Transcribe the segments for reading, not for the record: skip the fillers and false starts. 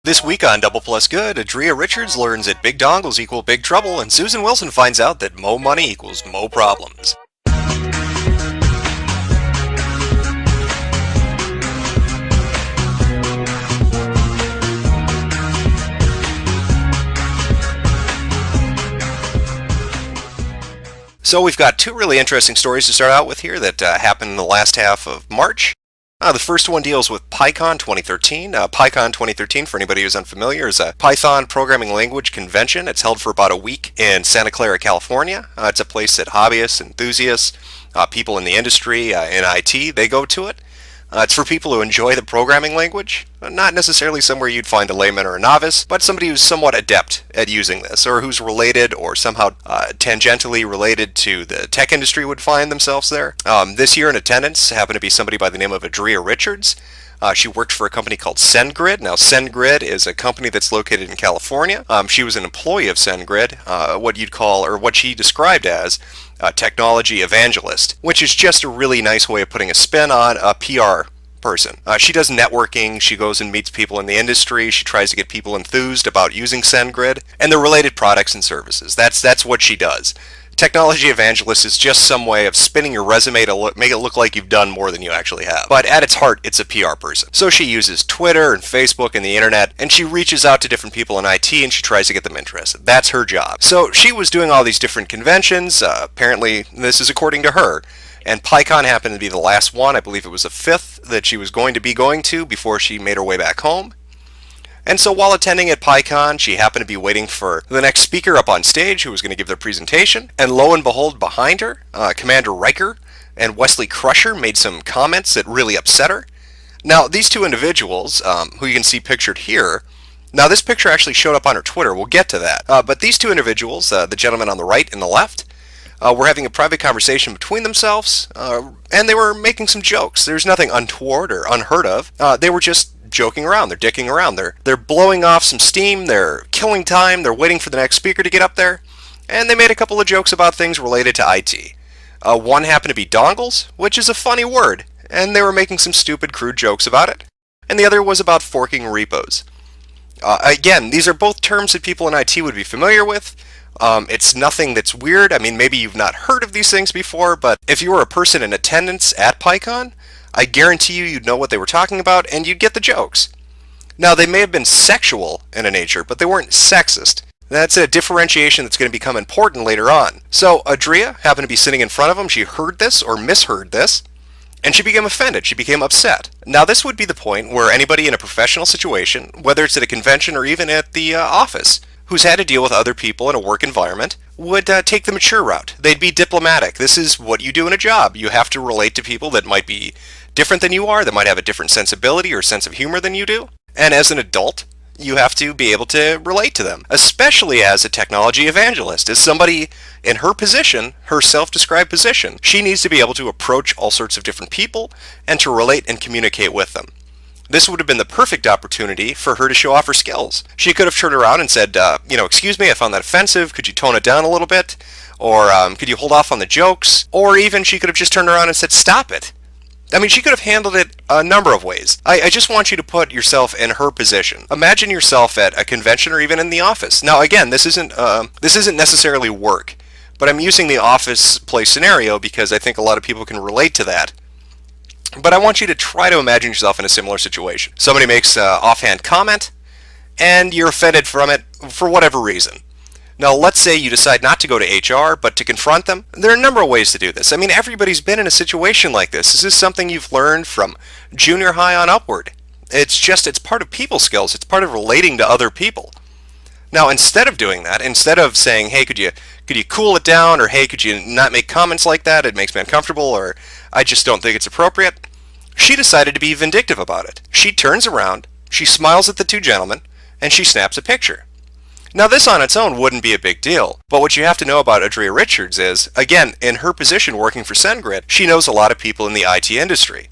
This week on Double Plus Good, Adria Richards learns that big dongles equal big trouble, and Susan Wilson finds out that mo money equals mo problems. So we've got two really interesting stories to start out with here that happened in the last half of March. The first one deals with PyCon 2013. PyCon 2013, for anybody who's unfamiliar, is a Python programming language convention. It's held for about a week in Santa Clara, California. It's a place that hobbyists, enthusiasts, people in the industry, in IT, they go to it. It's for people who enjoy the programming language, not necessarily somewhere you'd find a layman or a novice, but somebody who's somewhat adept at using this, or who's related or somehow tangentially related to the tech industry would find themselves there. This year in attendance happened to be somebody by the name of Adria Richards. She worked for a company called SendGrid. Now, SendGrid is a company that's located in California. She was an employee of SendGrid, what you'd call, or what she described as, a technology evangelist, which is just a really nice way of putting a spin on a PR person. She does networking, she goes and meets people in the industry, she tries to get people enthused about using SendGrid and the related products and services. That's what she does. Technology evangelist is just some way of spinning your resume to make it look like you've done more than you actually have. But at its heart, it's a PR person. So she uses Twitter and Facebook and the internet, and she reaches out to different people in IT and she tries to get them interested. That's her job. So she was doing all these different conventions. Apparently, this is according to her. And PyCon happened to be the last one. I believe it was the fifth that she was going to before she made her way back home. And so while attending at PyCon, she happened to be waiting for the next speaker up on stage who was going to give their presentation. And lo and behold, behind her, Commander Riker and Wesley Crusher made some comments that really upset her. Now, these two individuals, who you can see pictured here, now this picture actually showed up on her Twitter. We'll get to that. But these two individuals, the gentleman on the right and the left, were having a private conversation between themselves, and they were making some jokes. There's nothing untoward or unheard of. They were just joking around, they're dicking around, they're blowing off some steam, they're killing time, they're waiting for the next speaker to get up there, and they made a couple of jokes about things related to IT. One happened to be dongles, which is a funny word, and they were making some stupid, crude jokes about it, and the other was about forking repos. Again, these are both terms that people in IT would be familiar with. It's nothing that's weird. I mean, maybe you've not heard of these things before, but if you were a person in attendance at PyCon, I guarantee you'd know what they were talking about, and you'd get the jokes. Now, they may have been sexual in a nature, but they weren't sexist. That's a differentiation that's going to become important later on. So, Adria happened to be sitting in front of him. She heard this, or misheard this, and she became offended. She became upset. Now, this would be the point where anybody in a professional situation, whether it's at a convention or even at the office, who's had to deal with other people in a work environment, would take the mature route. They'd be diplomatic. This is what you do in a job. You have to relate to people that might be different than you are, that might have a different sensibility or sense of humor than you do. And as an adult, you have to be able to relate to them, especially as a technology evangelist. As somebody in her position, her self-described position, she needs to be able to approach all sorts of different people and to relate and communicate with them. This would have been the perfect opportunity for her to show off her skills. She could have turned around and said, excuse me, I found that offensive. Could you tone it down a little bit? Or could you hold off on the jokes? Or even she could have just turned around and said, stop it. I mean, she could have handled it a number of ways. I just want you to put yourself in her position. Imagine yourself at a convention or even in the office. Now, again, this isn't necessarily work, but I'm using the office place scenario because I think a lot of people can relate to that. But I want you to try to imagine yourself in a similar situation. Somebody makes an offhand comment, and you're offended from it for whatever reason. Now, let's say you decide not to go to HR, but to confront them. There are a number of ways to do this. I mean, everybody's been in a situation like this. This is something you've learned from junior high on upward. It's part of people skills. It's part of relating to other people. Now, instead of doing that, instead of saying, hey, could you cool it down, or hey, could you not make comments like that? It makes me uncomfortable, or I just don't think it's appropriate. She decided to be vindictive about it. She turns around, she smiles at the two gentlemen, and she snaps a picture. Now, this on its own wouldn't be a big deal, but what you have to know about Adria Richards is, again, in her position working for SendGrid, she knows a lot of people in the IT industry.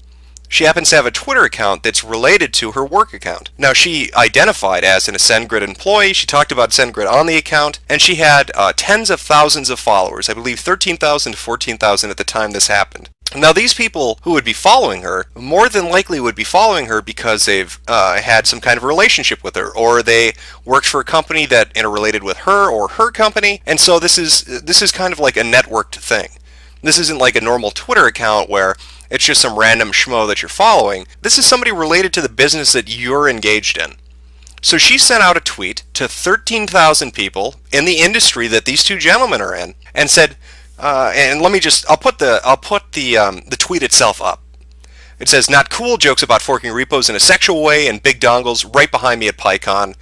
She happens to have a Twitter account that's related to her work account. Now, she identified as a SendGrid employee, she talked about SendGrid on the account, and she had tens of thousands of followers. I believe 13,000 to 14,000 at the time this happened. Now, these people who would be following her more than likely would be following her because they've had some kind of relationship with her, or they worked for a company that interrelated with her or her company, and so this is kind of like a networked thing. This isn't like a normal Twitter account where it's just some random schmo that you're following. This is somebody related to the business that you're engaged in. So she sent out a tweet to 13,000 people in the industry that these two gentlemen are in, and said, and I'll put the tweet itself up. It says, "Not cool, jokes about forking repos in a sexual way and big dongles right behind me at PyCon."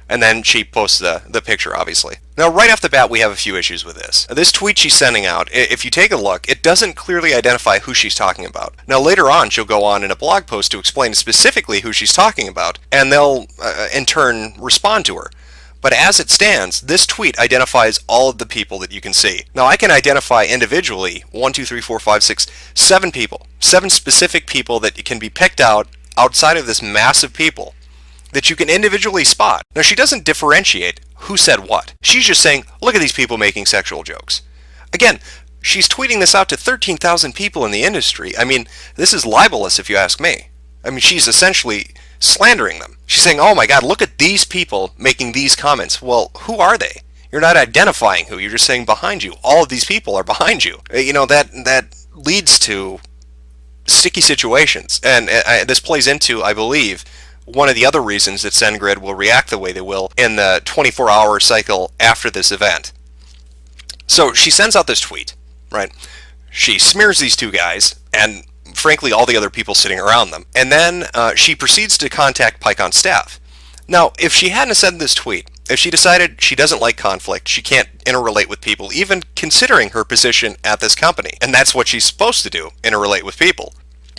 And then she posts the picture, obviously. Now, right off the bat, we have a few issues with this. This tweet she's sending out, if you take a look, it doesn't clearly identify who she's talking about. Now, later on, she'll go on in a blog post to explain specifically who she's talking about, and they'll, in turn, respond to her. But as it stands, this tweet identifies all of the people that you can see. Now, I can identify individually 1, 2, 3, 4, 5, 6, 7 people. 7 specific people that can be picked out outside of this mass of people that you can individually spot. Now, she doesn't differentiate who said what. She's just saying, look at these people making sexual jokes. Again, she's tweeting this out to 13,000 people in the industry. I mean, this is libelous if you ask me. I mean, she's essentially slandering them. She's saying, oh my God, look at these people making these comments. Well, who are they? You're not identifying who. You're just saying behind you. All of these people are behind you. You know, that leads to sticky situations. And this plays into, I believe, one of the other reasons that SendGrid will react the way they will in the 24-hour cycle after this event. So she sends out this tweet, right? She smears these two guys and, frankly, all the other people sitting around them. And then she proceeds to contact PyCon staff. Now, if she hadn't sent this tweet, if she decided she doesn't like conflict, she can't interrelate with people, even considering her position at this company, and that's what she's supposed to do, interrelate with people.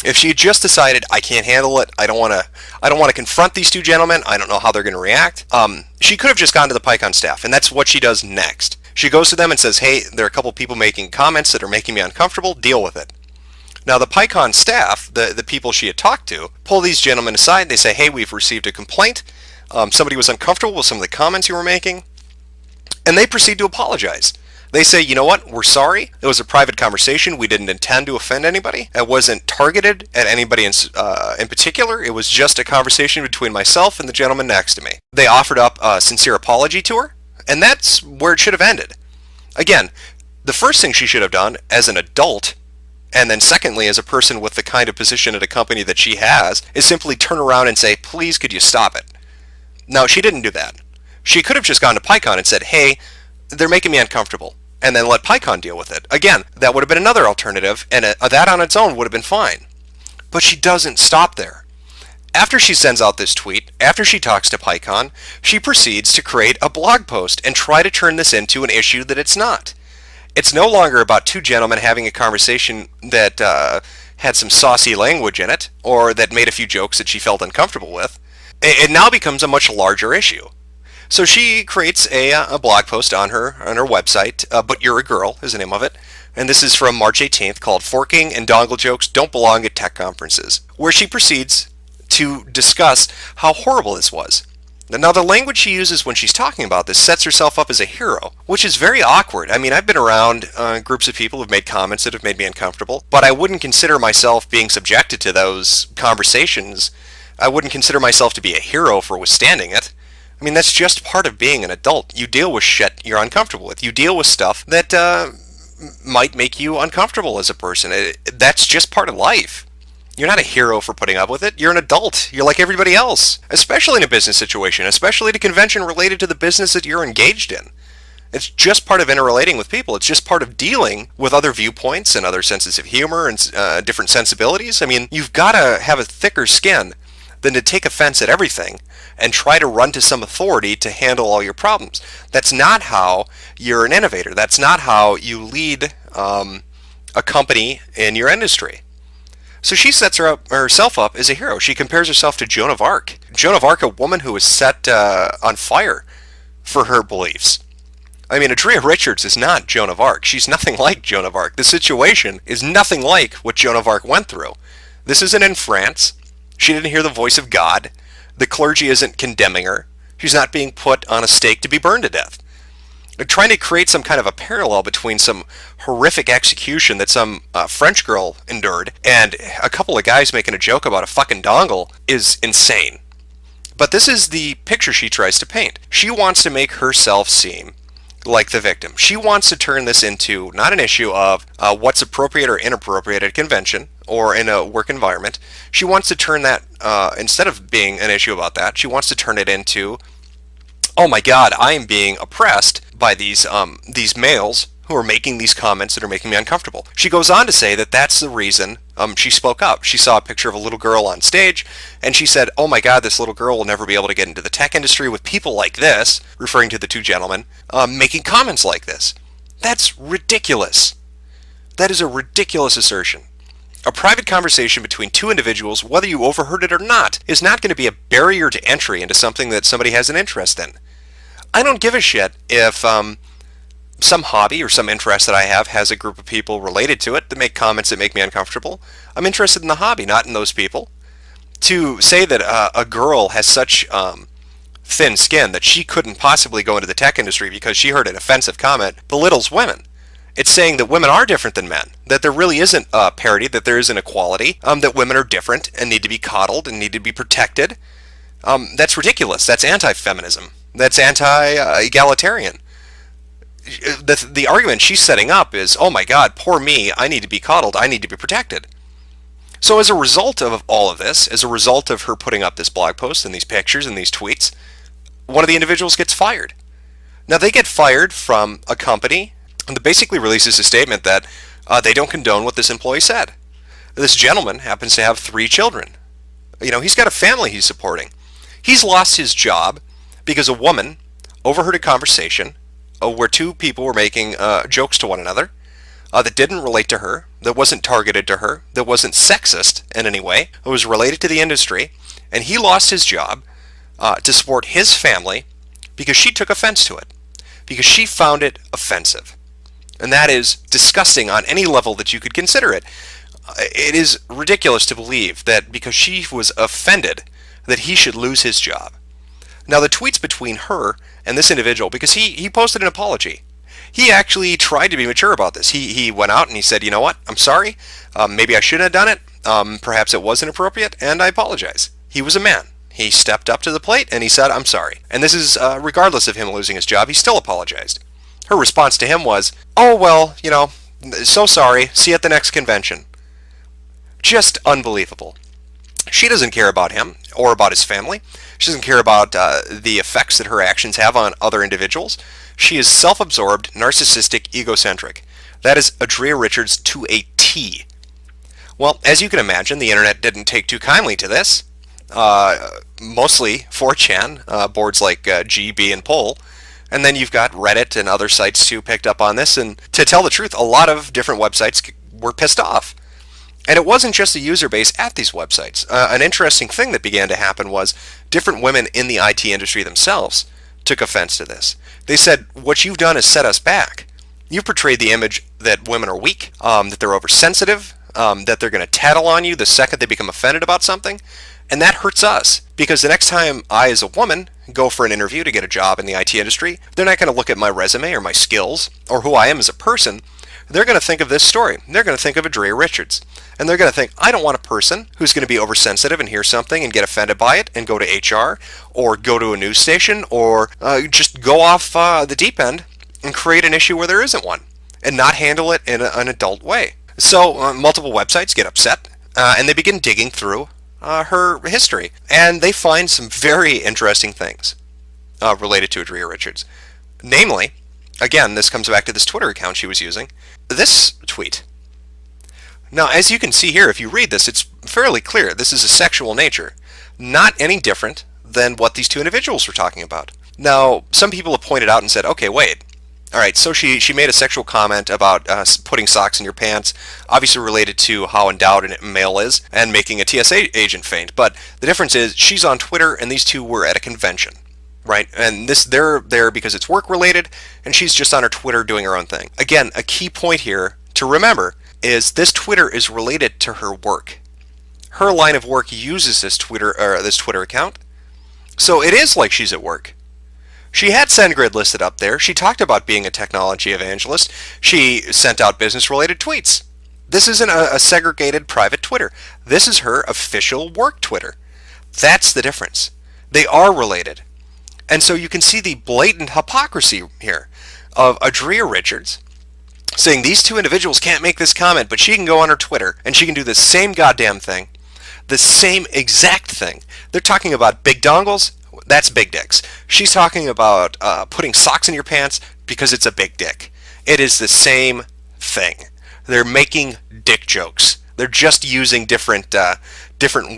If she had just decided, I can't handle it, I don't want to confront these two gentlemen, I don't know how they're going to react, she could have just gone to the PyCon staff, and that's what she does next. She goes to them and says, hey, there are a couple people making comments that are making me uncomfortable, deal with it. Now, the PyCon staff, the people she had talked to, pull these gentlemen aside, they say, hey, we've received a complaint, somebody was uncomfortable with some of the comments you were making, and they proceed to apologize. They say, you know what, we're sorry. It was a private conversation. We didn't intend to offend anybody. It wasn't targeted at anybody in particular. It was just a conversation between myself and the gentleman next to me. They offered up a sincere apology to her, and that's where it should have ended. Again, the first thing she should have done as an adult, and then secondly as a person with the kind of position at a company that she has, is simply turn around and say, please, could you stop it? Now, she didn't do that. She could have just gone to PyCon and said, hey, they're making me uncomfortable, and then let PyCon deal with it. Again, that would have been another alternative, and that on its own would have been fine. But she doesn't stop there. After she sends out this tweet, after she talks to PyCon, she proceeds to create a blog post and try to turn this into an issue that it's not. It's no longer about two gentlemen having a conversation that had some saucy language in it, or that made a few jokes that she felt uncomfortable with. It now becomes a much larger issue. So she creates a blog post on her website, But You're a Girl is the name of it, and this is from March 18th, called Forking and Dongle Jokes Don't Belong at Tech Conferences, where she proceeds to discuss how horrible this was. Now, the language she uses when she's talking about this sets herself up as a hero, which is very awkward. I mean, I've been around groups of people who've made comments that have made me uncomfortable, but I wouldn't consider myself being subjected to those conversations. I wouldn't consider myself to be a hero for withstanding it. I mean, that's just part of being an adult. You deal with shit you're uncomfortable with. You deal with stuff that might make you uncomfortable as a person. That's just part of life. You're not a hero for putting up with it. You're an adult. You're like everybody else, especially in a business situation, especially at a convention related to the business that you're engaged in. It's just part of interrelating with people. It's just part of dealing with other viewpoints and other senses of humor and different sensibilities. I mean, you've got to have a thicker skin than to take offense at everything and try to run to some authority to handle all your problems. That's not how you're an innovator. That's not how you lead a company in your industry. So she sets herself up as a hero. She compares herself to Joan of Arc. Joan of Arc, a woman who was set on fire for her beliefs. I mean, Adria Richards is not Joan of Arc. She's nothing like Joan of Arc. The situation is nothing like what Joan of Arc went through. This isn't in France. She didn't hear the voice of God. The clergy isn't condemning her. She's not being put on a stake to be burned to death. trying to create some kind of a parallel between some horrific execution that some French girl endured and a couple of guys making a joke about a fucking dongle is insane. But this is the picture she tries to paint. She wants to make herself seem like the victim. She wants to turn this into not an issue of what's appropriate or inappropriate at a convention or in a work environment. She wants to turn that, instead of being an issue about that, she wants to turn it into, oh my God, I am being oppressed by these males who are making these comments that are making me uncomfortable. She goes on to say that that's the reason she spoke up. She saw a picture of a little girl on stage, and she said, oh my God, this little girl will never be able to get into the tech industry with people like this, referring to the two gentlemen, making comments like this. That's ridiculous. That is a ridiculous assertion. A private conversation between two individuals, whether you overheard it or not, is not going to be a barrier to entry into something that somebody has an interest in. I don't give a shit if some hobby or some interest that I have has a group of people related to it that make comments that make me uncomfortable. I'm interested in the hobby, not in those people. To say that a girl has such thin skin that she couldn't possibly go into the tech industry because she heard an offensive comment belittles women. It's saying that women are different than men, that there really isn't parity, that there isn't equality, that women are different and need to be coddled and need to be protected. That's ridiculous. That's anti-feminism. That's anti-egalitarian. The argument she's setting up is, oh my God, poor me, I need to be coddled, I need to be protected. So as a result of all of this, as a result of her putting up this blog post and these pictures and these tweets, one of the individuals gets fired. Now they get fired from a company that basically releases a statement that they don't condone what this employee said. This gentleman happens to have 3 children. You know, he's got a family he's supporting. He's lost his job because a woman overheard a conversation where 2 people were making jokes to one another that didn't relate to her, that wasn't targeted to her, that wasn't sexist in any way, it was related to the industry, and he lost his job to support his family because she took offense to it, because she found it offensive. And that is disgusting on any level that you could consider it. It is ridiculous to believe that because she was offended that he should lose his job. Now the tweets between her and this individual, because he posted an apology. He actually tried to be mature about this. He went out and he said, you know what, I'm sorry, maybe I shouldn't have done it, perhaps it was inappropriate, and I apologize. He was a man. He stepped up to the plate and he said, I'm sorry. And this is regardless of him losing his job, he still apologized. Her response to him was, oh well, you know, so sorry, see you at the next convention. Just unbelievable. She doesn't care about him or about his family. She doesn't care about the effects that her actions have on other individuals. She is self-absorbed, narcissistic, egocentric. That is Adria Richards to a T. Well, as you can imagine, the internet didn't take too kindly to this. Mostly 4chan, boards like GB and Poll. And then you've got Reddit and other sites too picked up on this. And to tell the truth, a lot of different websites were pissed off. And it wasn't just the user base at these websites. An interesting thing that began to happen was different women in the IT industry themselves took offense to this. They said, what you've done is set us back. You've portrayed the image that women are weak, that they're oversensitive, that they're going to tattle on you the second they become offended about something. And that hurts us, because the next time I, as a woman, go for an interview to get a job in the IT industry, they're not going to look at my resume or my skills or who I am as a person. They're going to think of this story. They're going to think of Adria Richards. And they're going to think, I don't want a person who's going to be oversensitive and hear something and get offended by it and go to HR or go to a news station or just go off the deep end and create an issue where there isn't one and not handle it in an adult way. So multiple websites get upset and they begin digging through her history. And they find some very interesting things related to Adria Richards. Namely, again, this comes back to this Twitter account she was using. This tweet. Now, as you can see here, if you read this, it's fairly clear. This is a sexual nature. Not any different than what these two individuals were talking about. Now, some people have pointed out and said, okay, wait. All right, so she made a sexual comment about putting socks in your pants, obviously related to how endowed a male is, and making a TSA agent faint. But the difference is she's on Twitter and these two were at a convention. Right, and they're there because it's work related, and she's just on her Twitter doing her own thing. Again, a key point here to remember is this Twitter is related to her work. Her line of work uses this Twitter account, so it is like she's at work. She had SendGrid listed up there. She talked about being a technology evangelist. She sent out business-related tweets. This isn't a segregated private Twitter. This is her official work Twitter. That's the difference. They are related. And so you can see the blatant hypocrisy here of Adria Richards saying these two individuals can't make this comment, but she can go on her Twitter and she can do the same goddamn thing, the same exact thing. They're talking about big dongles. That's big dicks. She's talking about putting socks in your pants because it's a big dick. It is the same thing. They're making dick jokes. They're just using different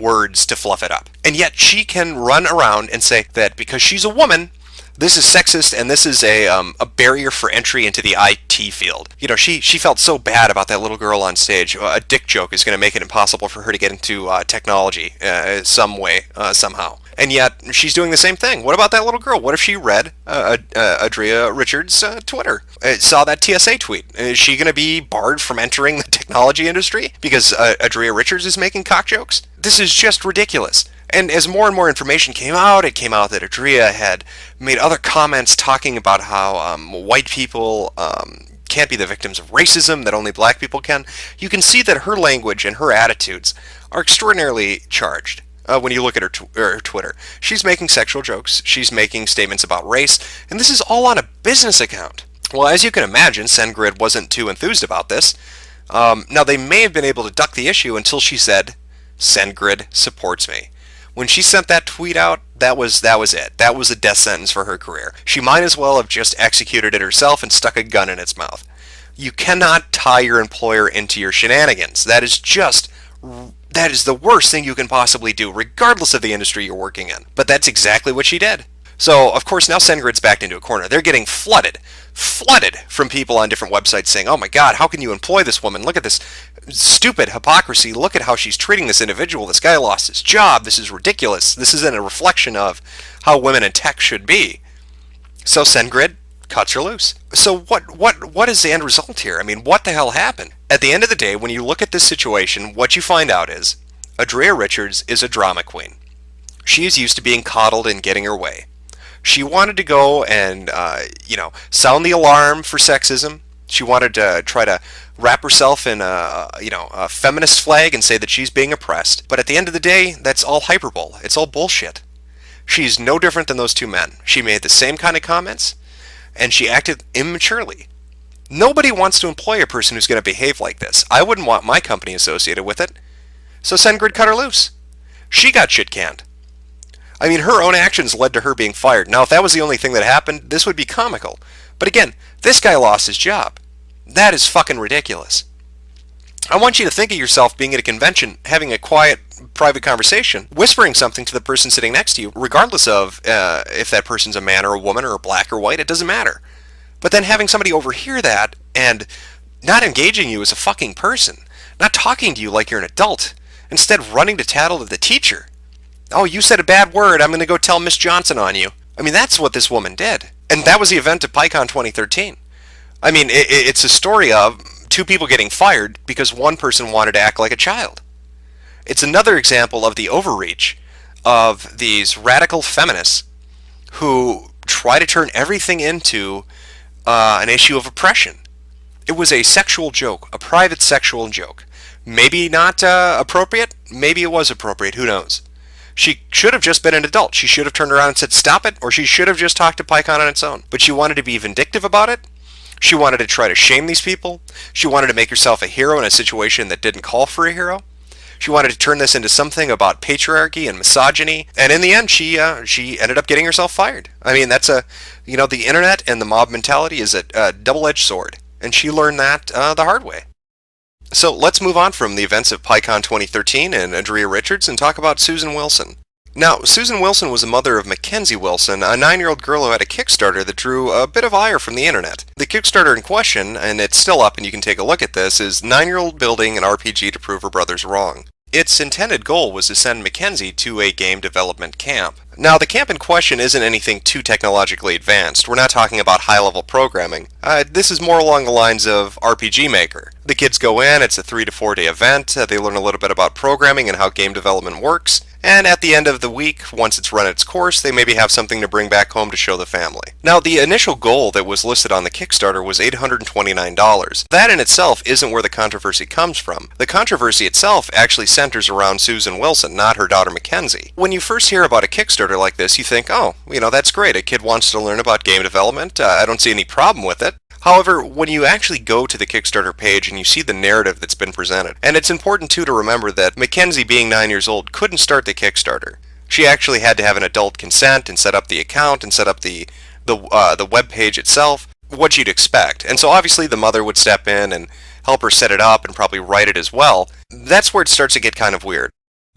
words to fluff it up. And yet she can run around and say that because she's a woman, this is sexist and this is a barrier for entry into the IT field. You know, she felt so bad about that little girl on stage. A dick joke is going to make it impossible for her to get into technology some way, somehow. And yet she's doing the same thing. What about that little girl? What if she read Adria Richards' Twitter? Saw that TSA tweet? Is she going to be barred from entering the technology industry because Adria Richards is making cock jokes? This is just ridiculous. And as more and more information came out, it came out that Adria had made other comments talking about how white people can't be the victims of racism, that only black people can. You can see that her language and her attitudes are extraordinarily charged. When you look at her Twitter. She's making sexual jokes, she's making statements about race, and this is all on a business account. Well, as you can imagine, SendGrid wasn't too enthused about this. Now, they may have been able to duck the issue until she said, SendGrid supports me. When she sent that tweet out, that was it. That was a death sentence for her career. She might as well have just executed it herself and stuck a gun in its mouth. You cannot tie your employer into your shenanigans. That is the worst thing you can possibly do, regardless of the industry you're working in. But that's exactly what she did. So, of course, now SendGrid's backed into a corner. They're getting flooded from people on different websites saying, oh my God, how can you employ this woman? Look at this stupid hypocrisy. Look at how she's treating this individual. This guy lost his job. This is ridiculous. This isn't a reflection of how women in tech should be. So SendGrid cuts her loose. So what is the end result here? I mean, what the hell happened? At the end of the day, when you look at this situation, what you find out is Adria Richards is a drama queen. She is used to being coddled and getting her way. She wanted to go and, sound the alarm for sexism. She wanted to try to wrap herself in a feminist flag and say that she's being oppressed. But at the end of the day, that's all hyperbole. It's all bullshit. She's no different than those two men. She made the same kind of comments, and she acted immaturely. Nobody wants to employ a person who's going to behave like this. I wouldn't want my company associated with it. So SendGrid cut her loose. She got shit canned. I mean, her own actions led to her being fired. Now, if that was the only thing that happened, this would be comical. But again, this guy lost his job. That is fucking ridiculous. I want you to think of yourself being at a convention, having a quiet, private conversation, whispering something to the person sitting next to you, regardless of if that person's a man or a woman or a black or white, it doesn't matter. But then having somebody overhear that and not engaging you as a fucking person, not talking to you like you're an adult, instead running to tattle to the teacher. Oh, you said a bad word, I'm going to go tell Miss Johnson on you. I mean, that's what this woman did. And that was the event of PyCon 2013. I mean, it's a story of two people getting fired because one person wanted to act like a child. It's another example of the overreach of these radical feminists who try to turn everything into an issue of oppression. It was a sexual joke, a private sexual joke. Maybe not appropriate, maybe it was appropriate, who knows. She should have just been an adult. She should have turned around and said, stop it, or she should have just talked to PyCon on its own. But she wanted to be vindictive about it. She wanted to try to shame these people. She wanted to make herself a hero in a situation that didn't call for a hero. She wanted to turn this into something about patriarchy and misogyny. And in the end, she ended up getting herself fired. I mean, that's the internet and the mob mentality is a double-edged sword. And she learned that the hard way. So let's move on from the events of PyCon 2013 and Adria Richards and talk about Susan Wilson. Now, Susan Wilson was the mother of Mackenzie Wilson, a 9-year-old girl who had a Kickstarter that drew a bit of ire from the internet. The Kickstarter in question, and it's still up and you can take a look at this, is 9-year-old building an RPG to prove her brothers wrong. Its intended goal was to send Mackenzie to a game development camp. Now, the camp in question isn't anything too technologically advanced. We're not talking about high-level programming. This is more along the lines of RPG Maker. The kids go in, it's a 3 to 4 day event, they learn a little bit about programming and how game development works, and at the end of the week, once it's run its course, they maybe have something to bring back home to show the family. Now, the initial goal that was listed on the Kickstarter was $829. That in itself isn't where the controversy comes from. The controversy itself actually centers around Susan Wilson, not her daughter Mackenzie. When you first hear about a Kickstarter like this, you think, oh, that's great. A kid wants to learn about game development. I don't see any problem with it. However, when you actually go to the Kickstarter page and you see the narrative that's been presented, and it's important too to remember that Mackenzie, being 9 years old, couldn't start the Kickstarter. She actually had to have an adult consent and set up the account and set up the web page itself, what you'd expect. And so obviously the mother would step in and help her set it up and probably write it as well. That's where it starts to get kind of weird.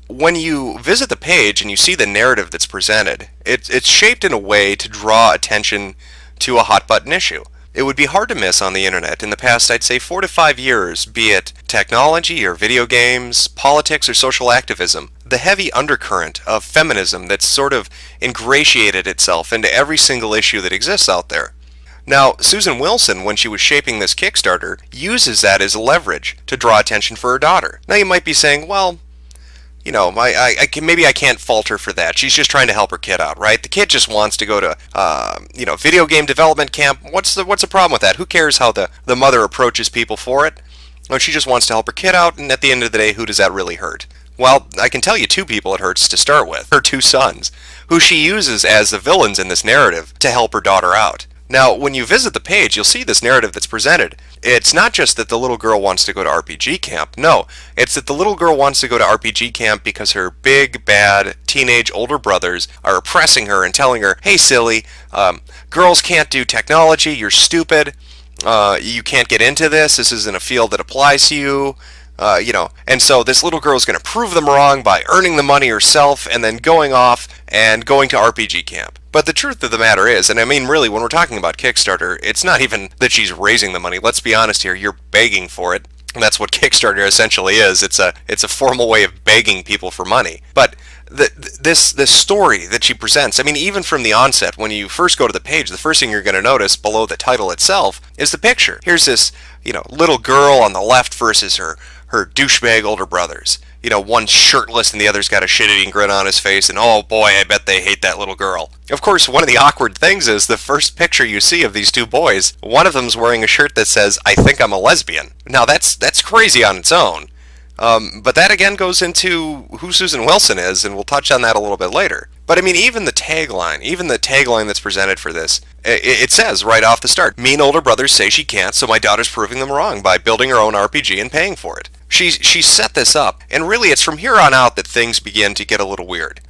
When you visit the page and you see the narrative that's presented, it's shaped in a way to draw attention to a hot button issue. It would be hard to miss on the internet in the past, I'd say 4 to 5 years, be it technology or video games, politics or social activism, the heavy undercurrent of feminism that's sort of ingratiated itself into every single issue that exists out there. Now, Susan Wilson, when she was shaping this Kickstarter, uses that as leverage to draw attention for her daughter. Now you might be saying, well, maybe I can't fault her for that. She's just trying to help her kid out, right? The kid just wants to go to, video game development camp. What's the problem with that? Who cares how the mother approaches people for it? Well, she just wants to help her kid out, and at the end of the day, who does that really hurt? Well, I can tell you 2 people it hurts to start with. Her 2 sons, who she uses as the villains in this narrative to help her daughter out. Now, when you visit the page, you'll see this narrative that's presented. It's not just that the little girl wants to go to RPG camp. No, it's that the little girl wants to go to RPG camp because her big, bad, teenage older brothers are oppressing her and telling her, hey, silly, girls can't do technology, you're stupid, you can't get into this, this isn't a field that applies to you. And so this little girl is going to prove them wrong by earning the money herself and then going off and going to RPG camp. But the truth of the matter is, and I mean really, when we're talking about Kickstarter, it's not even that she's raising the money. Let's be honest here, you're begging for it. And that's what Kickstarter essentially is. It's a formal way of begging people for money. But this story that she presents, I mean, even from the onset, when you first go to the page, the first thing you're going to notice below the title itself is the picture. Here's this, little girl on the left versus her douchebag older brothers. One's shirtless and the other's got a shit-eating grin on his face, and oh boy, I bet they hate that little girl. Of course, one of the awkward things is the first picture you see of these 2 boys, one of them's wearing a shirt that says, I think I'm a lesbian. Now that's crazy on its own. But that again goes into who Susan Wilson is, and we'll touch on that a little bit later. But I mean, even the tagline that's presented for this, it says right off the start, mean older brothers say she can't, so my daughter's proving them wrong by building her own RPG and paying for it. She set this up, and really it's from here on out that things begin to get a little weird.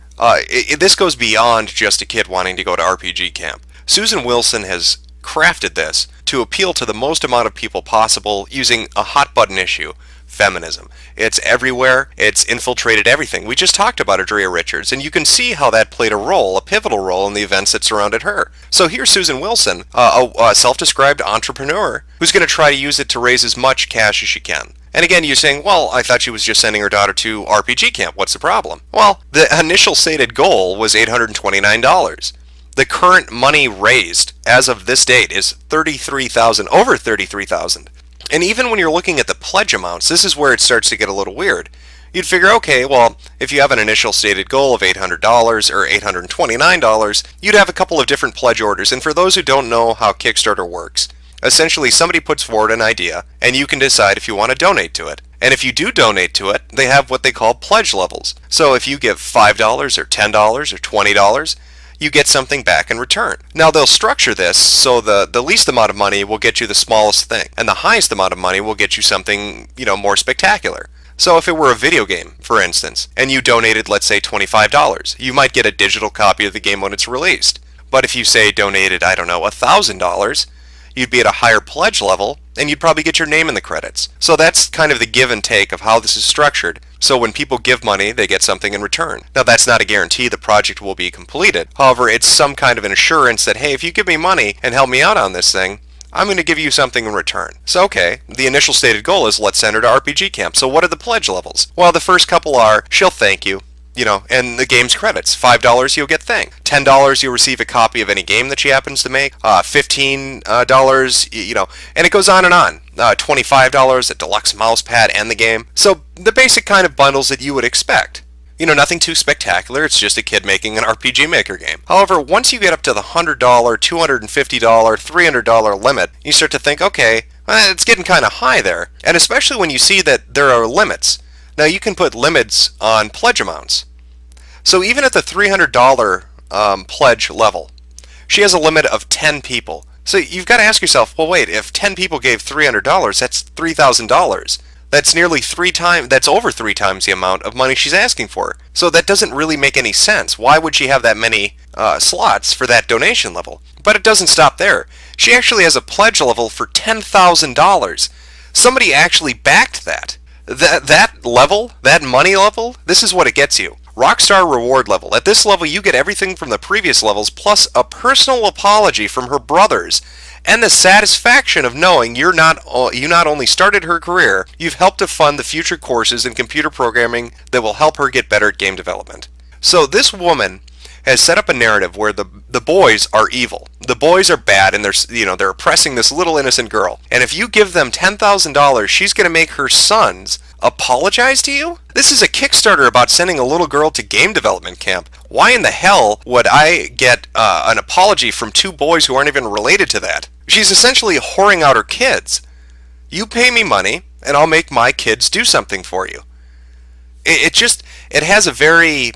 This goes beyond just a kid wanting to go to RPG camp. Susan Wilson has crafted this to appeal to the most amount of people possible using a hot button issue. Feminism. It's everywhere. It's infiltrated everything. We just talked about Adria Richards, and you can see how that played a pivotal role in the events that surrounded her. So here's Susan Wilson, a self-described entrepreneur, who's going to try to use it to raise as much cash as she can. And again, you're saying, well, I thought she was just sending her daughter to RPG camp. What's the problem? Well, the initial stated goal was $829. The current money raised as of this date is over $33,000. And even when you're looking at the pledge amounts, this is where it starts to get a little weird. You'd figure, okay, well, if you have an initial stated goal of $800 or $829, you'd have a couple of different pledge orders. And for those who don't know how Kickstarter works, essentially somebody puts forward an idea, and you can decide if you want to donate to it. And if you do donate to it, they have what they call pledge levels. So if you give $5 or $10 or $20, you get something back in return. Now they'll structure this so the least amount of money will get you the smallest thing, and the highest amount of money will get you something, more spectacular. So if it were a video game, for instance, and you donated, let's say, $25, you might get a digital copy of the game when it's released. But if you say donated, I don't know, $1,000, you'd be at a higher pledge level, and you'd probably get your name in the credits. So that's kind of the give and take of how this is structured. So when people give money, they get something in return. Now that's not a guarantee the project will be completed. However, it's some kind of an assurance that, hey, if you give me money and help me out on this thing, I'm going to give you something in return. So okay, the initial stated goal is let's send her to RPG camp. So what are the pledge levels? Well, the first couple are, she'll thank you. And the game's credits. $5 you'll get thing. $10 you'll receive a copy of any game that she happens to make. $15, and it goes on and on. $25, a deluxe mouse pad and the game. So the basic kind of bundles that you would expect. Nothing too spectacular, it's just a kid making an RPG Maker game. However, once you get up to the $100, $250, $300 limit, you start to think, okay, well, it's getting kind of high there. And especially when you see that there are limits. Now you can put limits on pledge amounts. So even at the $300 pledge level, she has a limit of 10 people. So you've got to ask yourself, well wait, if 10 people gave $300, that's $3,000. That's nearly that's over 3 times the amount of money she's asking for. So that doesn't really make any sense. Why would she have that many slots for that donation level? But it doesn't stop there. She actually has a pledge level for $10,000. Somebody actually backed that. That level, that money level, this is what it gets you. Rockstar reward level. At this level, you get everything from the previous levels, plus a personal apology from her brothers, and the satisfaction of knowing you not only started her career, you've helped to fund the future courses in computer programming that will help her get better at game development. So this woman has set up a narrative where the boys are evil. The boys are bad, and they're oppressing this little innocent girl. And if you give them $10,000, she's going to make her sons apologize to you? This is a Kickstarter about sending a little girl to game development camp. Why in the hell would I get an apology from 2 boys who aren't even related to that? She's essentially whoring out her kids. You pay me money, and I'll make my kids do something for you. It has a very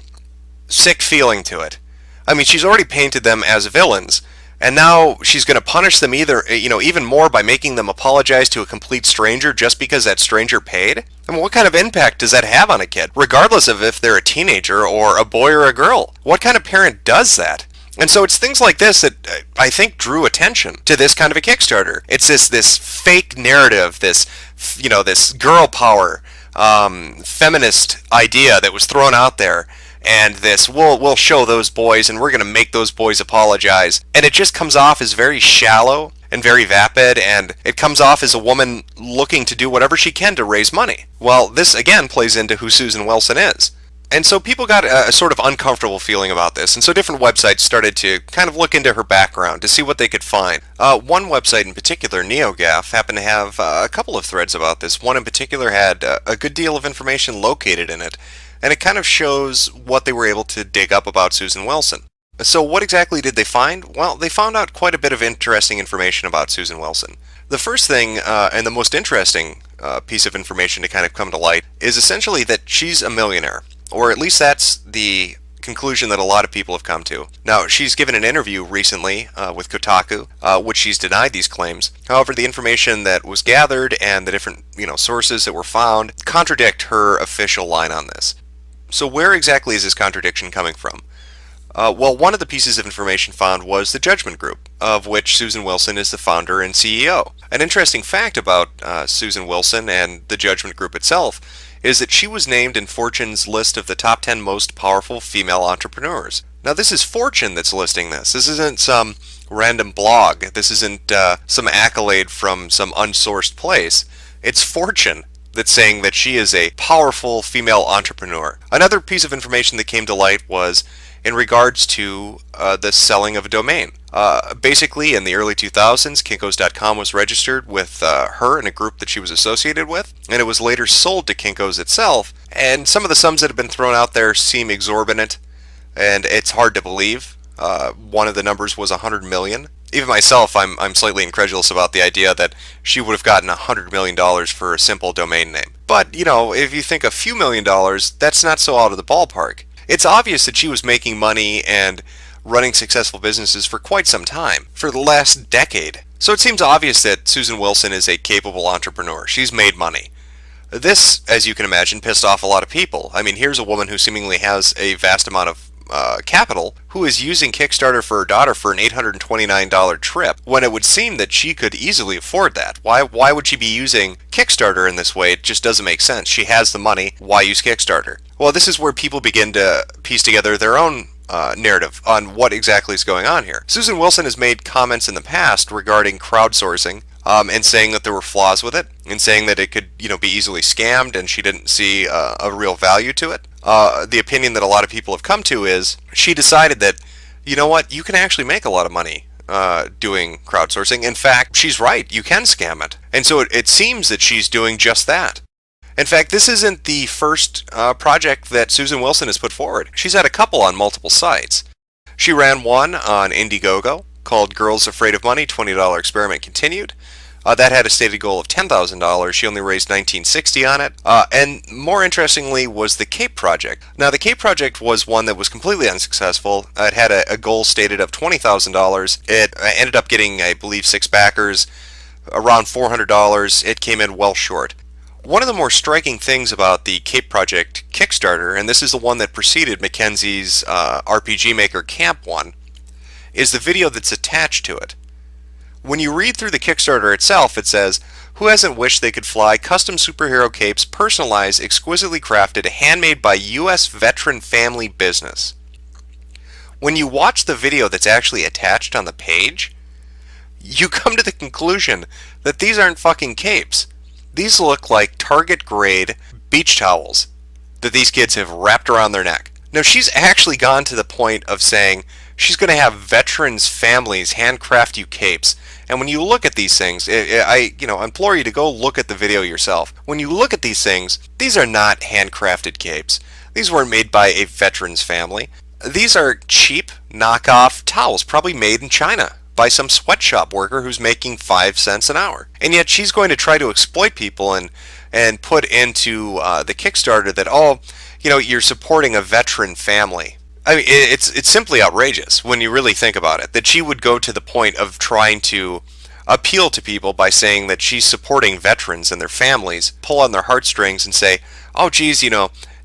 sick feeling to it. I mean, she's already painted them as villains, and now she's going to punish them even more by making them apologize to a complete stranger just because that stranger paid? I mean, what kind of impact does that have on a kid, regardless of if they're a teenager or a boy or a girl? What kind of parent does that? And so it's things like this that I think drew attention to this kind of a Kickstarter. It's this fake narrative, this girl power, feminist idea that was thrown out there. And this, we'll show those boys, and we're going to make those boys apologize. And it just comes off as very shallow and very vapid, and it comes off as a woman looking to do whatever she can to raise money. Well, this again plays into who Susan Wilson is. And so people got a sort of uncomfortable feeling about this, and so different websites started to kind of look into her background to see what they could find. One website in particular, NeoGAF, happened to have a couple of threads about this. One in particular had a good deal of information located in it, and it kind of shows what they were able to dig up about Susan Wilson. So what exactly did they find? Well, they found out quite a bit of interesting information about Susan Wilson. The first thing, and the most interesting piece of information to kind of come to light, is essentially that she's a millionaire. Or at least that's the conclusion that a lot of people have come to. Now, she's given an interview recently with Kotaku, which she's denied these claims. However, the information that was gathered and the different sources that were found contradict her official line on this. So where exactly is this contradiction coming from? Well, one of the pieces of information found was the Judgment Group, of which Susan Wilson is the founder and CEO. An interesting fact about Susan Wilson and the Judgment Group itself is that she was named in Fortune's list of the top 10 most powerful female entrepreneurs. Now, this is Fortune that's listing this. This isn't some random blog. This isn't some accolade from some unsourced place. It's Fortune that's saying that she is a powerful female entrepreneur. Another piece of information that came to light was in regards to the selling of a domain. Basically, in the early 2000s, Kinkos.com was registered with her and a group that she was associated with, and it was later sold to Kinkos itself, and some of the sums that have been thrown out there seem exorbitant, and it's hard to believe. One of the numbers was $100 million. Even myself, I'm slightly incredulous about the idea that she would have gotten $100 million for a simple domain name. But, if you think a few $1,000,000, that's not so out of the ballpark. It's obvious that she was making money and running successful businesses for quite some time, for the last decade. So it seems obvious that Susan Wilson is a capable entrepreneur. She's made money. This, as you can imagine, pissed off a lot of people. I mean, here's a woman who seemingly has a vast amount of capital, who is using Kickstarter for her daughter for an $829 trip, when it would seem that she could easily afford that. Why would she be using Kickstarter in this way? It just doesn't make sense. She has the money. Why use Kickstarter? Well, this is where people begin to piece together their own narrative on what exactly is going on here. Susan Wilson has made comments in the past regarding crowdsourcing, and saying that there were flaws with it, and saying that it could, be easily scammed, and she didn't see a real value to it. The opinion that a lot of people have come to is she decided that, you know what, you can actually make a lot of money doing crowdsourcing. In fact, she's right, you can scam it. And so it seems that she's doing just that. In fact, this isn't the first project that Susan Wilson has put forward. She's had a couple on multiple sites. She ran one on Indiegogo called Girls Afraid of Money, $20 Experiment Continued. That had a stated goal of $10,000. She only raised $19.60 on it. And more interestingly was the Cape Project. Now, the Cape Project was one that was completely unsuccessful. It had a goal stated of $20,000. It ended up getting, I believe, 6 backers, around $400. It came in well short. One of the more striking things about the Cape Project Kickstarter, and this is the one that preceded Mackenzie's RPG Maker Camp one, is the video that's attached to it. When you read through the Kickstarter itself, it says, "Who hasn't wished they could fly custom superhero capes, personalized, exquisitely crafted, handmade by U.S. veteran family business?" When you watch the video that's actually attached on the page, you come to the conclusion that these aren't fucking capes. These look like Target grade beach towels that these kids have wrapped around their neck. Now, she's actually gone to the point of saying she's going to have veterans' families handcraft you capes. And when you look at these things, I implore you to go look at the video yourself. When you look at these things, these are not handcrafted capes. These weren't made by a veteran's family. These are cheap knockoff towels, probably made in China by some sweatshop worker who's making 5 cents an hour. And yet she's going to try to exploit people and put into the Kickstarter that, oh, you're supporting a veteran family. I mean, it's simply outrageous when you really think about it, that she would go to the point of trying to appeal to people by saying that she's supporting veterans and their families, pull on their heartstrings and say, oh geez,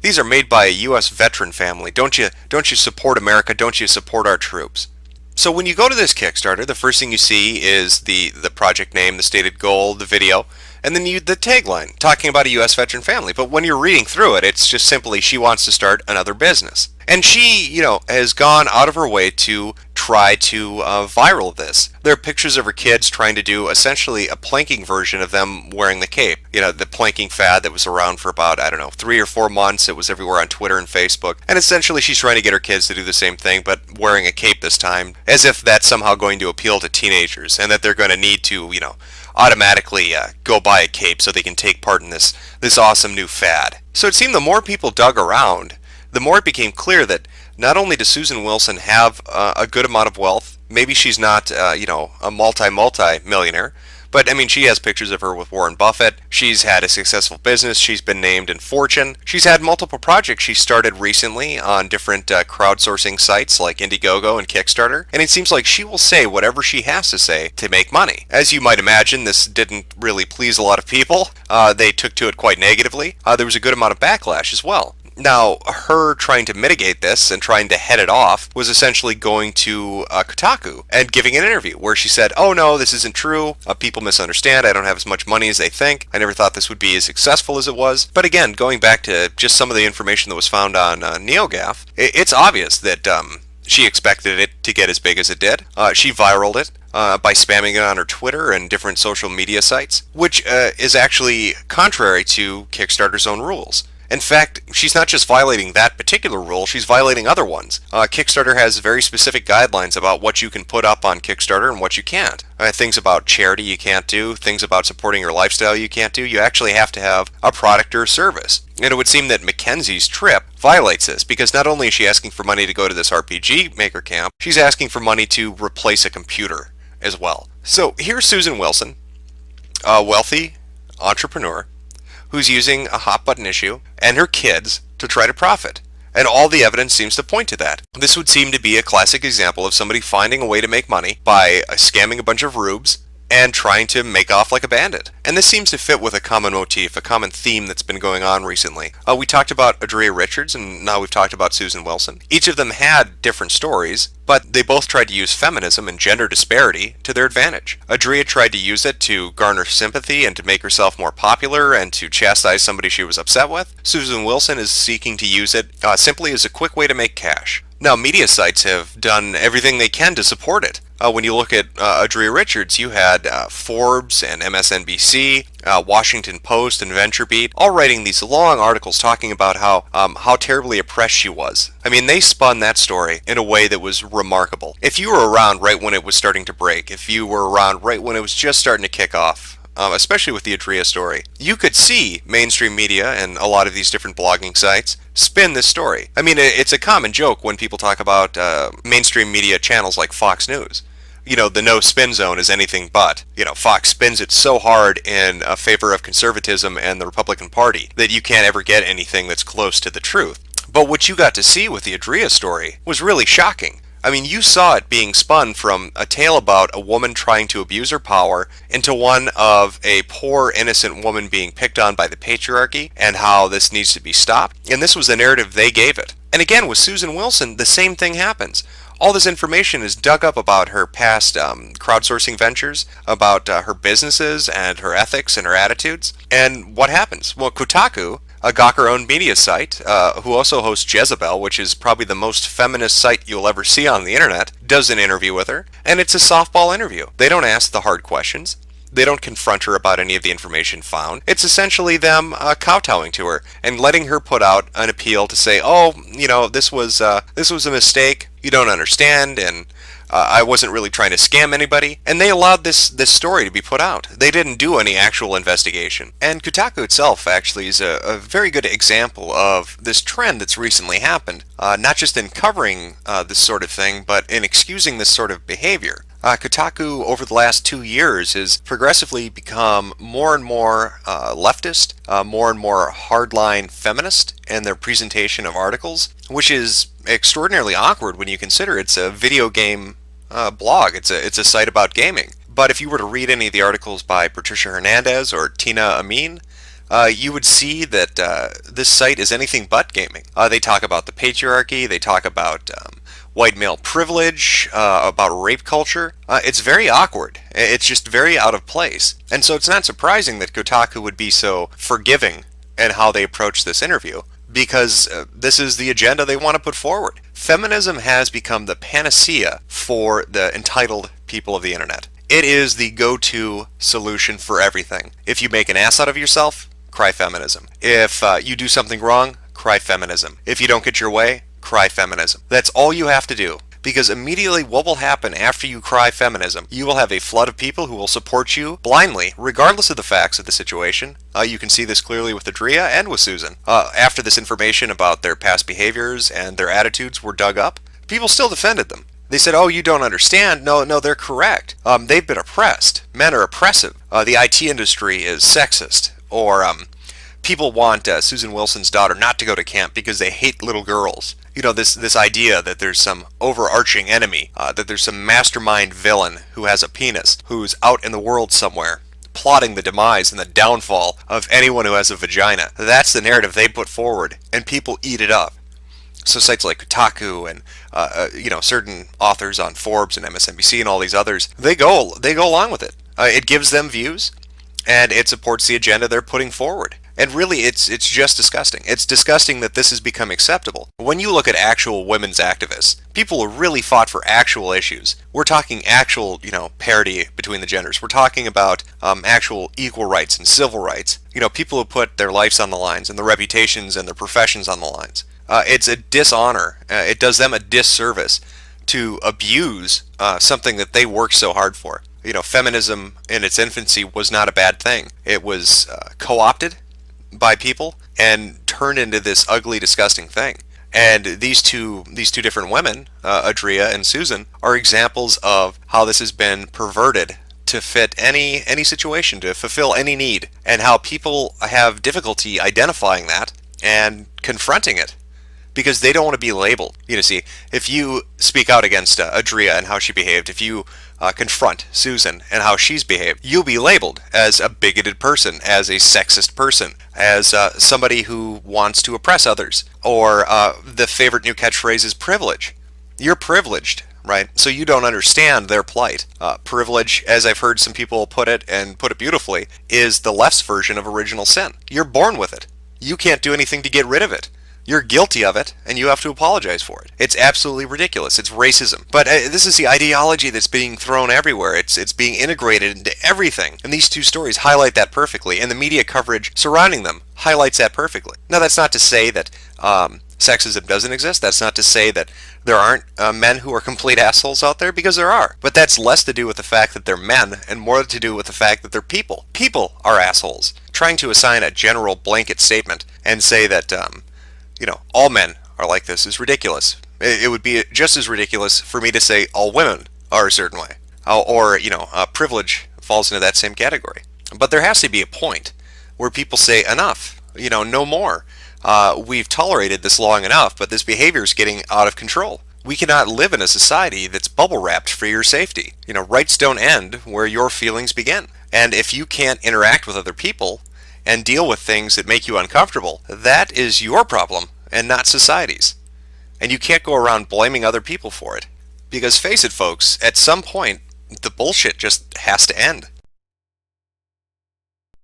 these are made by a U.S. veteran family. Don't you support America? Don't you support our troops? So when you go to this Kickstarter, the first thing you see is the project name, the stated goal, the video, and then the tagline talking about a U.S. veteran family. But when you're reading through it, it's just simply she wants to start another business. And she, has gone out of her way to try to viral this. There are pictures of her kids trying to do essentially a planking version of them wearing the cape. The planking fad that was around for about, 3 or 4 months. It was everywhere on Twitter and Facebook. And essentially she's trying to get her kids to do the same thing, but wearing a cape this time, as if that's somehow going to appeal to teenagers and that they're going to need to, automatically go buy a cape so they can take part in this awesome new fad. So it seemed the more people dug around, the more it became clear that not only does Susan Wilson have a good amount of wealth, maybe she's not, a multi-millionaire, but I mean, she has pictures of her with Warren Buffett. She's had a successful business. She's been named in Fortune. She's had multiple projects she started recently on different crowdsourcing sites like Indiegogo and Kickstarter. And it seems like she will say whatever she has to say to make money. As you might imagine, this didn't really please a lot of people. They took to it quite negatively. There was a good amount of backlash as well. Now, her trying to mitigate this and trying to head it off was essentially going to Kotaku and giving an interview where she said, oh no, this isn't true. People misunderstand. I don't have as much money as they think. I never thought this would be as successful as it was. But again, going back to just some of the information that was found on NeoGAF, it's obvious that she expected it to get as big as it did. She viraled it by spamming it on her Twitter and different social media sites, which is actually contrary to Kickstarter's own rules. In fact, she's not just violating that particular rule, she's violating other ones. Kickstarter has very specific guidelines about what you can put up on Kickstarter and what you can't. Things about charity you can't do, things about supporting your lifestyle you can't do. You actually have to have a product or a service. And it would seem that Mackenzie's trip violates this, because not only is she asking for money to go to this RPG Maker camp, she's asking for money to replace a computer as well. So here's Susan Wilson, a wealthy entrepreneur, who's using a hot button issue and her kids to try to profit. And all the evidence seems to point to that. This would seem to be a classic example of somebody finding a way to make money by scamming a bunch of rubes and trying to make off like a bandit. And this seems to fit with a common motif, a common theme that's been going on recently. We talked about Adria Richards, and now we've talked about Susan Wilson. Each of them had different stories, but they both tried to use feminism and gender disparity to their advantage. Adria tried to use it to garner sympathy and to make herself more popular and to chastise somebody she was upset with. Susan Wilson is seeking to use it simply as a quick way to make cash. Now, media sites have done everything they can to support it. When you look at Adria Richards, you had Forbes and MSNBC, Washington Post and VentureBeat, all writing these long articles talking about how terribly oppressed she was. I mean, they spun that story in a way that was remarkable. If you were around right when it was starting to break, if you were around right when it was just starting to kick off, especially with the Adria story. You could see mainstream media and a lot of these different blogging sites spin this story. I mean, it's a common joke when people talk about mainstream media channels like Fox News. You know, the no spin zone is anything but. You know, Fox spins it so hard in favor of conservatism and the Republican Party that you can't ever get anything that's close to the truth. But what you got to see with the Adria story was really shocking. I mean, you saw it being spun from a tale about a woman trying to abuse her power into one of a poor, innocent woman being picked on by the patriarchy and how this needs to be stopped. And this was the narrative they gave it. And again, with Susan Wilson, the same thing happens. All this information is dug up about her past crowdsourcing ventures, about her businesses and her ethics and her attitudes. And what happens? Well, Kotaku, a Gawker-owned media site, who also hosts Jezebel, which is probably the most feminist site you'll ever see on the internet, does an interview with her, and it's a softball interview. They don't ask the hard questions. They don't confront her about any of the information found. It's essentially them kowtowing to her and letting her put out an appeal to say, oh, you know, this was a mistake. You don't understand, and I wasn't really trying to scam anybody. And they allowed this story to be put out. They didn't do any actual investigation. And Kotaku itself actually is a very good example of this trend that's recently happened, not just in covering this sort of thing, but in excusing this sort of behavior. Kotaku over the last 2 years has progressively become more and more leftist, more and more hardline feminist in their presentation of articles, which is extraordinarily awkward when you consider it's a video game blog. It's a site about gaming. But if you were to read any of the articles by Patricia Hernandez or Tina Amin, you would see that this site is anything but gaming. They talk about the patriarchy, they talk about white male privilege, about rape culture. It's very awkward. It's just very out of place. And so it's not surprising that Kotaku would be so forgiving in how they approach this interview, because this is the agenda they want to put forward. Feminism has become the panacea for the entitled people of the internet. It is the go-to solution for everything. If you make an ass out of yourself, cry feminism. If you do something wrong, cry feminism. If you don't get your way, cry feminism. That's all you have to do. Because immediately what will happen after you cry feminism, you will have a flood of people who will support you blindly, regardless of the facts of the situation. You can see this clearly with Adria and with Susan. After this information about their past behaviors and their attitudes were dug up, people still defended them. They said, oh, you don't understand. No, they're correct. They've been oppressed. Men are oppressive. The IT industry is sexist. Or people want Susan Wilson's daughter not to go to camp because they hate little girls. You know, this idea that there's some overarching enemy, that there's some mastermind villain who has a penis, who's out in the world somewhere, plotting the demise and the downfall of anyone who has a vagina. That's the narrative they put forward, and people eat it up. So sites like Kotaku and you know, certain authors on Forbes and MSNBC and all these others, they go along with it. It gives them views, and it supports the agenda they're putting forward. And really, it's just disgusting. It's disgusting that this has become acceptable. When you look at actual women's activists, people who really fought for actual issues. We're talking actual, you know, parity between the genders. We're talking about actual equal rights and civil rights. You know, people who put their lives on the lines and their reputations and their professions on the lines. It's a dishonor. It does them a disservice to abuse something that they worked so hard for. You know, feminism in its infancy was not a bad thing. It was co-opted by people and turned into this ugly, disgusting thing. And these two different women, Adria and Susan, are examples of how this has been perverted to fit any situation, to fulfill any need, and how people have difficulty identifying that and confronting it because they don't want to be labeled. You know, see, if you speak out against Adria and how she behaved, if you confront Susan and how she's behaved, you'll be labeled as a bigoted person, as a sexist person, as somebody who wants to oppress others, or the favorite new catchphrase is privilege. You're privileged, right? So you don't understand their plight. Privilege, as I've heard some people put it, and put it beautifully, is the left's version of original sin. You're born with it. You can't do anything to get rid of it. You're guilty of it, and you have to apologize for it. It's absolutely ridiculous. It's racism. But this is the ideology that's being thrown everywhere. It's being integrated into everything. And these two stories highlight that perfectly, and the media coverage surrounding them highlights that perfectly. Now, that's not to say that sexism doesn't exist. That's not to say that there aren't men who are complete assholes out there, because there are. But that's less to do with the fact that they're men and more to do with the fact that they're people. People are assholes. Trying to assign a general blanket statement and say that, all men are like this is ridiculous. It would be just as ridiculous for me to say all women are a certain way. Or, privilege falls into that same category. But there has to be a point where people say enough, no more. We've tolerated this long enough, but this behavior is getting out of control. We cannot live in a society that's bubble wrapped for your safety. Rights don't end where your feelings begin. And if you can't interact with other people and deal with things that make you uncomfortable, that is your problem and not society's. And you can't go around blaming other people for it. Because face it, folks, at some point, the bullshit just has to end.